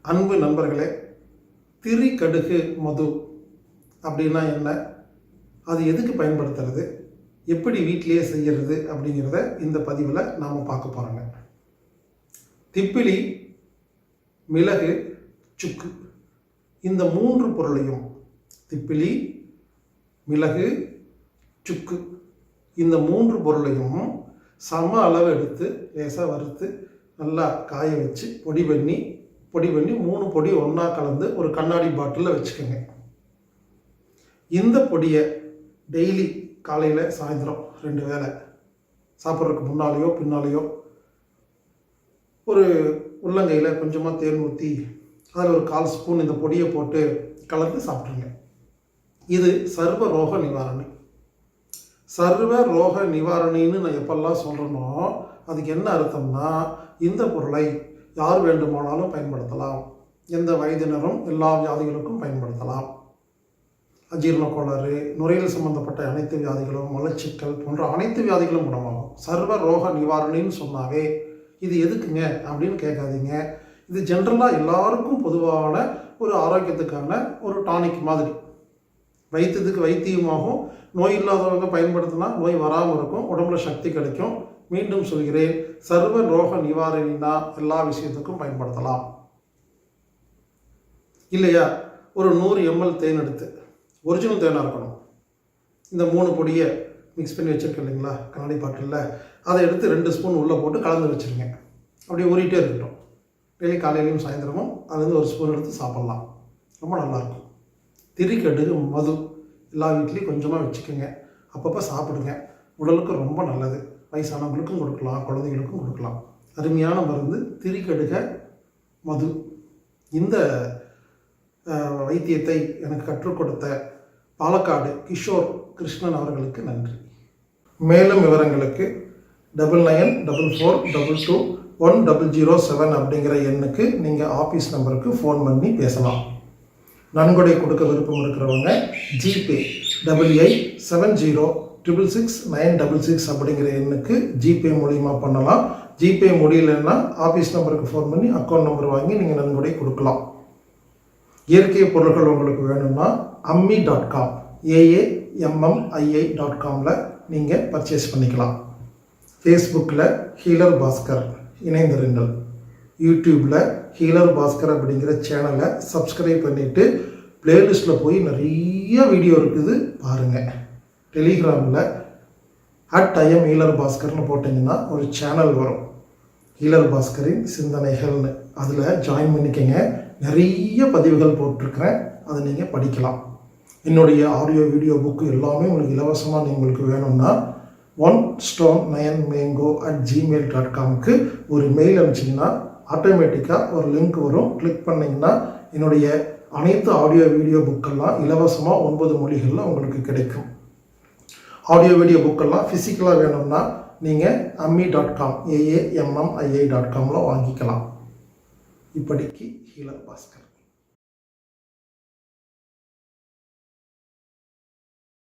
அன்பு நண்பர்களே, திரிகடுகு மது அப்படின்னா என்ன, அது எதுக்கு பயன்படுத்துறது, எப்படி வீட்டிலேயே செய்கிறது அப்படிங்கிறத இந்த பதிவில் நாம் பார்க்க போகிறோங்க. திப்பிலி, மிளகு, சுக்கு இந்த மூன்று பொருளையும், திப்பிலி, மிளகு, சுக்கு இந்த மூன்று பொருளையும் சம அளவு எடுத்து லேசாக வறுத்து நல்லா காய வச்சு பொடி பண்ணி 3 பொடி ஒன்றா கலந்து ஒரு கண்ணாடி பாட்டிலில் வச்சுக்கோங்க. இந்த பொடியை டெய்லி காலையில் சாயந்தரம் 2 வேளை சாப்பிட்றதுக்கு முன்னாலேயோ பின்னாலேயோ ஒரு உள்ளங்கையில் கொஞ்சமாக தேன் ஊற்றி அதில் ஒரு 1/4 ஸ்பூன் இந்த பொடியை போட்டு கலந்து சாப்பிட்ருங்க. இது சர்வ ரோக நிவாரணி. சர்வ ரோக நிவாரணின்னு நான் எப்பெல்லாம் சொல்கிறேனோ அதுக்கு என்ன அர்த்தம்னா, இந்த பொருளை யார் வேண்டுமானாலும் பயன்படுத்தலாம். எந்த வயதினரும் எல்லா வியாதிகளுக்கும் பயன்படுத்தலாம். அஜீரண கோளாறு, நுரையீரல் சம்பந்தப்பட்ட அனைத்து வியாதிகளும், மலச்சிக்கல் போன்ற அனைத்து வியாதிகளும் குணமாகும். சர்வ ரோக நிவாரணின்னு சொன்னாவே இது எதுக்குங்க அப்படின்னு கேட்காதீங்க. இது ஜென்ரலாக எல்லாருக்கும் பொதுவான ஒரு ஆரோக்கியத்துக்கான ஒரு டானிக் மாதிரி. வைத்தியத்துக்கு வைத்தியமாகும். நோய் இல்லாதவங்க பயன்படுத்தினா நோய் வராமல் இருக்கும், உடம்புல சக்தி கிடைக்கும். மீண்டும் சொல்கிறேன், சர்வ ரோக நிவாரணினா எல்லா விஷயத்துக்கும் பயன்படுத்தலாம். இல்லையா, ஒரு 100 ml தேன் எடுத்து, ஒரிஜினல் தேனாக இருக்கணும், இந்த 3 பொடியை மிக்ஸ் பண்ணி வச்சுருக்கேன் இல்லைங்களா கண்ணாடி பாட்டிலில், அதை எடுத்து 2 ஸ்பூன் உள்ளே போட்டு கலந்து வச்சுருங்க. அப்படியே ஊறிட்டே இருக்கட்டும். டெய்லி காலையிலையும் சாயந்தரமும் அதுலேருந்து 1 ஸ்பூன் எடுத்து சாப்பிட்லாம். ரொம்ப நல்லாயிருக்கும். திரிகடுகு மது எல்லா வீட்லேயும் கொஞ்சமாக வச்சுக்கோங்க. அப்பப்போ சாப்பிடுங்க. உடலுக்கு ரொம்ப நல்லது. வயசானவங்களுக்கும் கொடுக்கலாம், குழந்தைகளுக்கும் கொடுக்கலாம். அருமையான மருந்து திரிகடுக மது. இந்த வைத்தியத்தை எனக்கு கற்றுக் கொடுத்த பாலக்காடு கிஷோர் கிருஷ்ணன் அவர்களுக்கு நன்றி. மேலும் விவரங்களுக்கு 9944221007 அப்படிங்கிற எண்ணுக்கு நீங்கள் ஆஃபீஸ் நம்பருக்கு ஃபோன் பண்ணி பேசலாம். நன்கொடை கொடுக்க விருப்பம் இருக்கிறவங்க ஜிபே 8870666966 அப்படிங்கிற எண்ணுக்கு ஜிபே மூலிமா பண்ணலாம். ஜிபே முடியலன்னா ஆஃபீஸ் நம்பருக்கு ஃபோன் பண்ணி அக்கௌண்ட் நம்பர் வாங்கி நீங்கள் நன்கொடை கொடுக்கலாம். இயற்கை பொருட்கள் உங்களுக்கு வேணும்னா ammi.com AAMMII.comல நீங்கள் பர்ச்சேஸ் பண்ணிக்கலாம். ஃபேஸ்புக்கில் ஹீலர் பாஸ்கர் இணைந்திருங்கள். யூடியூப்பில் ஹீலர் பாஸ்கர் அப்படிங்கிற சேனலை சப்ஸ்கிரைப் பண்ணிவிட்டு பிளேலிஸ்ட்டில் போய் நிறைய வீடியோ இருக்குது பாருங்கள். டெலிகிராமில் @IM ஹீலர் பாஸ்கர்னு போட்டிங்கன்னா ஒரு சேனல் வரும், ஹீலர் பாஸ்கரின் சிந்தனைகள்னு. அதில் ஜாயின் பண்ணிக்கங்க. நிறைய பதிவுகள் போட்டிருக்கிறேன், அதை நீங்கள் படிக்கலாம். என்னுடைய ஆடியோ வீடியோ புக்கு எல்லாமே உங்களுக்கு இலவசமாக உங்களுக்கு வேணும்னா 1stone9mango@gmail.comக்கு ஒரு மெயில் அனுப்பிச்சிங்கன்னா ஆட்டோமேட்டிக்காக ஒரு லிங்க் வரும். கிளிக் பண்ணிங்கன்னா என்னுடைய அனைத்து ஆடியோ வீடியோ புக்கெல்லாம் இலவசமாக 9 மொழிகளில் உங்களுக்கு கிடைக்கும். ஆடியோ வீடியோ புக்கெல்லாம் ஃபிசிக்கலாக வேணும்னா நீங்கள் ammi.com AAMMII.comல வாங்கிக்கலாம். இப்படிக்கு ஹீலர் பாஸ்கர்.